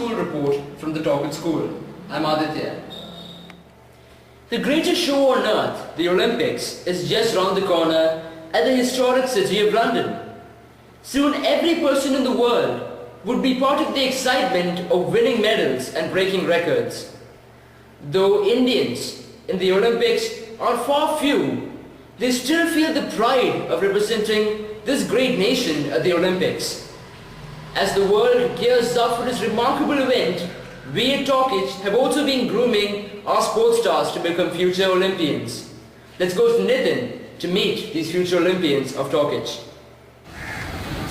School report from the Toc H School. I'm Aditya. The greatest show on earth, the Olympics, is just round the corner at the historic city of London. Soon every person in the world would be part of the excitement of winning medals and breaking records. Though Indians in the Olympics are far few, they still feel the pride of representing this great nation at the Olympics. As the world gears up for this remarkable event, we at Toc H have also been grooming our sports stars to become future Olympians. Let's go to Nitin to meet these future Olympians of Toc H.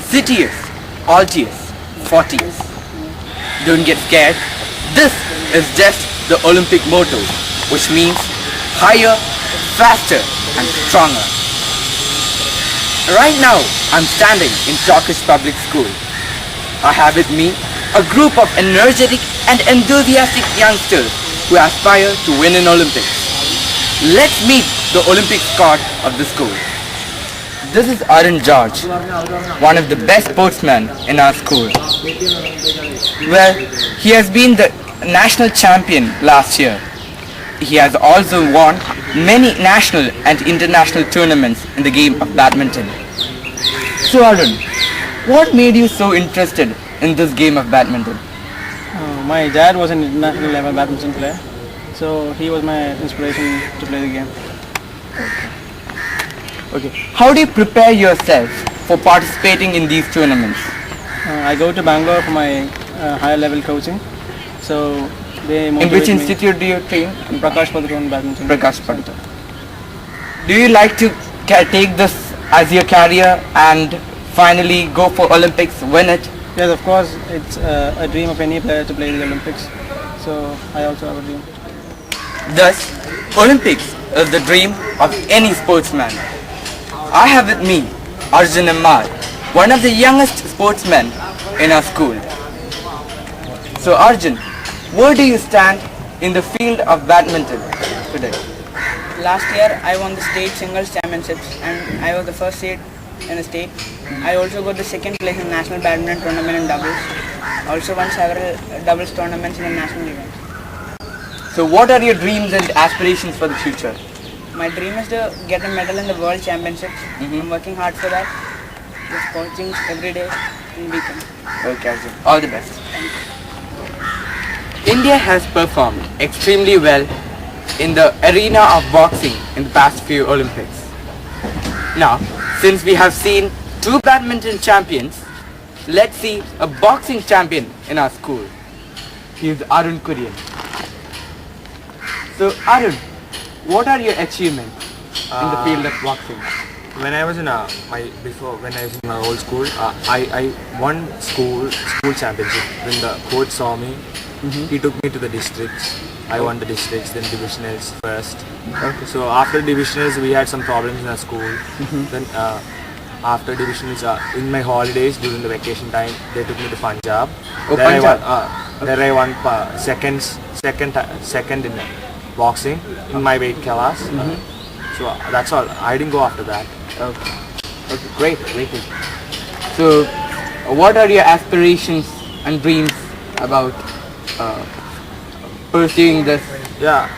CTS, Altius, 40s. Don't get scared. This is just the Olympic motto, which means higher, faster and stronger. Right now, I'm standing in Toc H Public School. I have with me a group of energetic and enthusiastic youngsters who aspire to win an Olympics. Let's meet the Olympic squad of the school. This is Arun George, one of the best sportsmen in our school. Well, he has been the national champion last year. He has also won many national and international tournaments in the game of badminton. So Arun, what made you so interested in this game of badminton? My dad was an international level badminton player, so he was my inspiration to play the game. Okay. How do you prepare yourself for participating in these tournaments? I go to Bangalore for my higher level coaching, so they motivate In which me. institute do you train? In Prakash Padukone badminton. Prakash Padukone. Do you like to take this as your career and finally go for Olympics, win it? Yes, of course, it's a dream of any player to play the Olympics, so I also have a dream. Thus, Olympics is the dream of any sportsman. I have with me Arjun Ammar, one of the youngest sportsmen in our school. So Arjun, where do you stand in the field of badminton today? Last year I won the state singles championships and I was the first seed in the state. I also got the second place in national badminton tournament in doubles. Also won several doubles tournaments in the national events. So what are your dreams and aspirations for the future? My dream is to get a medal in the world championships. I'm working hard for that. Just coaching every day and weekend. Okay Arjun, all the best. India has performed extremely well in the arena of boxing in the past few Olympics. Now, since we have seen two badminton champions, let's see a boxing champion in our school. He is Arun Kurian. So Arun, what are your achievements in the field of boxing? When I was in my old school, I won school championship. When the coach saw me, he took me to the districts. I won the districts, then divisionals first. Okay. So after divisionals, we had some problems in our school. Then after divisionals, in my holidays during the vacation time, they took me to Punjab. Oh, there Punjab. I won second in boxing in my weight class. So that's all. I didn't go after that. Okay, great. So, what are your aspirations and dreams about pursuing this? Yeah,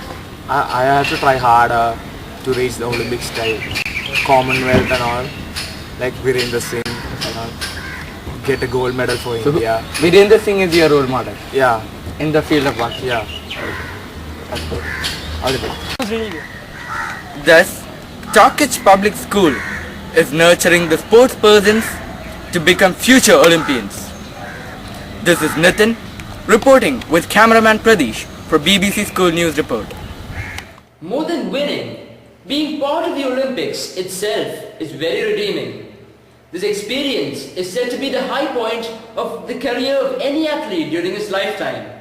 I have to try harder to reach the Olympic style, Commonwealth and all, like Virendra Singh and all, get a gold medal for India. Virendra Singh is your role model? Yeah. In the field of boxing? Yeah. All the best. Thus, Toc H Public School is nurturing the sports persons to become future Olympians. This is Nitin reporting with cameraman Pradesh for BBC School News Report. More than winning, being part of the Olympics itself is very redeeming. This experience is said to be the high point of the career of any athlete during his lifetime.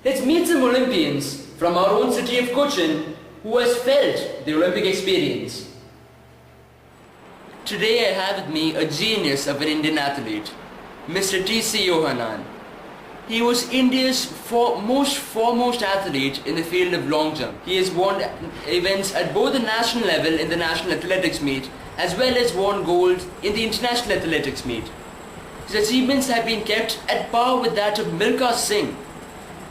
Let's meet some Olympians from our own city of Cochin who has felt the Olympic experience. Today I have with me a genius of an Indian athlete, Mr. T.C. Yohanan. He was India's foremost athlete in the field of long jump. He has won events at both the national level in the National Athletics Meet as well as won gold in the International Athletics Meet. His achievements have been kept at par with that of Milkha Singh,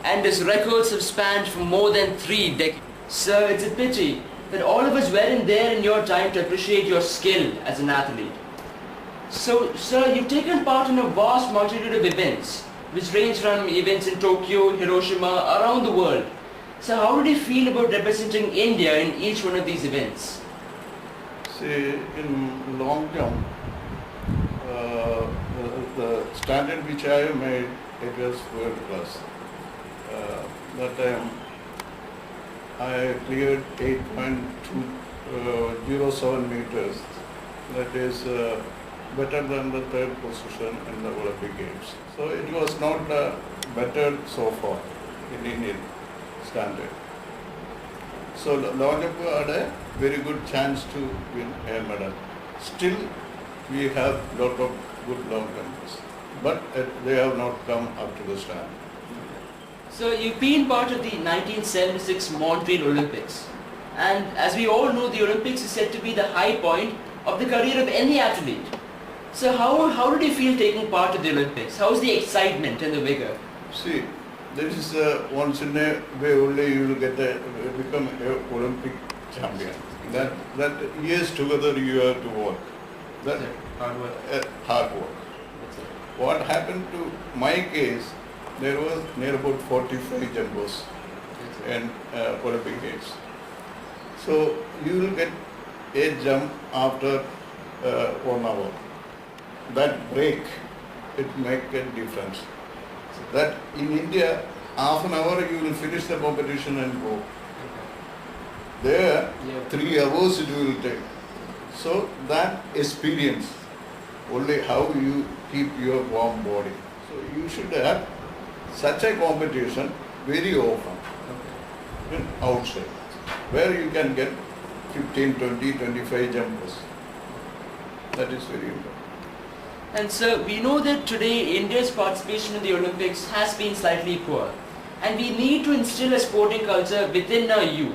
and his records have spanned for more than 3 decades. Sir, it's a pity that all of us weren't there in your time to appreciate your skill as an athlete. So, sir, you've taken part in a vast multitude of events, which range from events in Tokyo, Hiroshima, around the world. So how did you feel about representing India in each one of these events? See, in long jump, the standard which I made, it was world class. That time I cleared 8.207 meters. That is better than the 3rd position in the Olympic Games. So it was not better so far in Indian standard. So long jump had a very good chance to win a medal. Still, we have lot of good long jumpers, but they have not come up to the standard. So you've been part of the 1976 Montreal Olympics, and as we all know, the Olympics is said to be the high point of the career of any athlete. So how did you feel taking part of the Olympics? How was the excitement and the vigor? See, this is once in a way only you will become an Olympic champion. That years together you have to work. That Hard work. Hard work. That's it. What happened to my case? There was near about 45 jumpers in Olympic Games. So you will get a jump after 1 hour. That break, it make a difference. So that in India, half an hour you will finish the competition and go. There, 3 hours it will take. So that experience, only how you keep your warm body. So you should have such a competition very often outside, where you can get 15, 20, 25 jumpers. That is very important. And sir, we know that today India's participation in the Olympics has been slightly poor, and we need to instill a sporting culture within our youth.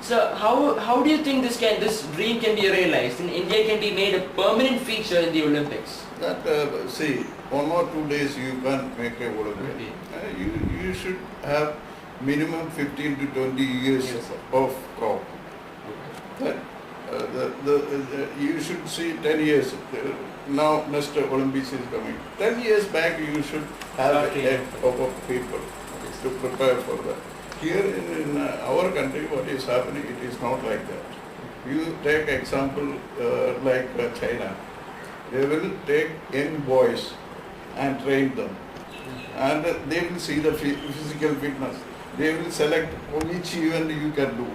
So how do you think this dream can be realized and India can be made a permanent feature in the Olympics? That see, 1 or 2 days you can't make a Olympic. You should have minimum 15 to 20 years of crop. That, you should see 10 years. Now next Olympics is coming. 10 years back you should have a group of people to prepare for that. Here in our country, what is happening, it is not like that. You take example like China. They will take young boys and train them. And they will see the physical fitness. They will select which event you can do.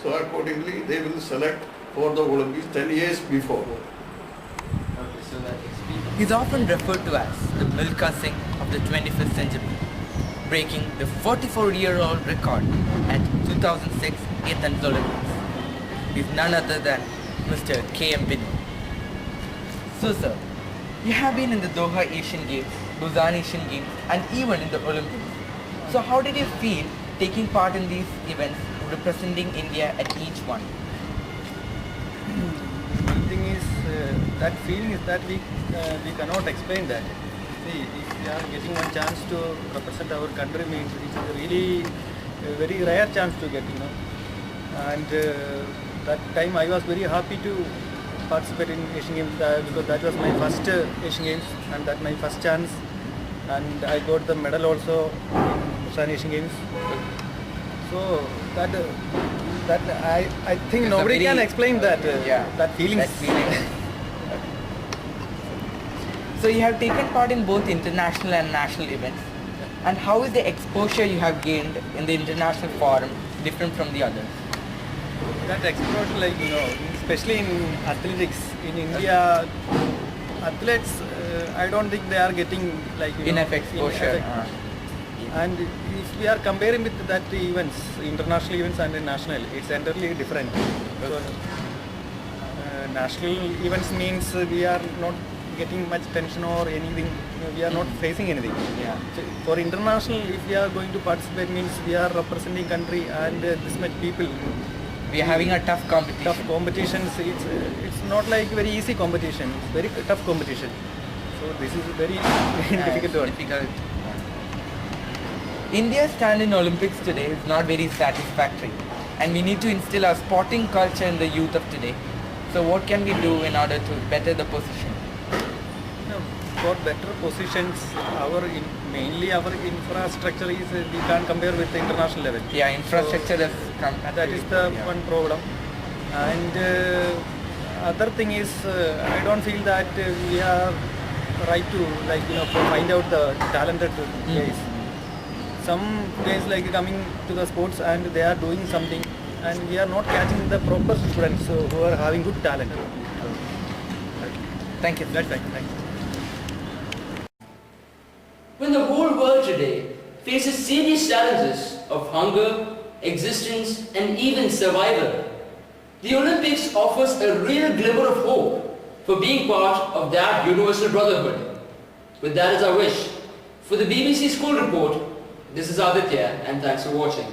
So accordingly, they will select for the Olympics 10 years before. He is often referred to as the Milkha Singh of the 21st century, breaking the 44-year-old record at 2006 Athens Olympics. He is none other than Mr. K.M. Vinay. So sir, you have been in the Doha Asian Games, Busan Asian Games and even in the Olympics. So how did you feel taking part in these events, representing India at each one? One thing is that feeling is that we cannot explain that. See, if we are getting one chance to represent our country, means it's a really very rare chance to get, And that time I was very happy to participate in Asian Games because that was my first Asian Games and that my first chance. And I got the medal also in Busan Asian Games. So that I think nobody can explain that that feeling. So you have taken part in both international and national events. And how is the exposure you have gained in the international forum different from the others? That exposure, especially in athletics in India, athletes, I don't think they are getting enough exposure. And if we are comparing with that events, international events and national, it's entirely different. So, national events means we are not getting much tension or anything. We are not facing anything. Yeah. So for international, if we are going to participate, means we are representing country and this much people. We are having a tough competition. Tough competitions. It's not like very easy competition. It's very tough competition. So So this is very difficult one. Difficult. India's stand in Olympics today is not very satisfactory, and we need to instill our sporting culture in the youth of today. So what can we do in order to better the position? For better positions, mainly our infrastructure is we can't compare with the international level. Yeah, infrastructure has come. That is the one problem. And other thing is, I don't feel that we are right to find out the talented guys. Some guys like coming to the sports and they are doing something, and we are not catching the proper students who are having good talent. Thank you. That's right. Thank you. When the whole world today faces serious challenges of hunger, existence, and even survival, the Olympics offers a real glimmer of hope for being part of that universal brotherhood. With that as our wish, for the BBC School Report, this is Aditya, and thanks for watching.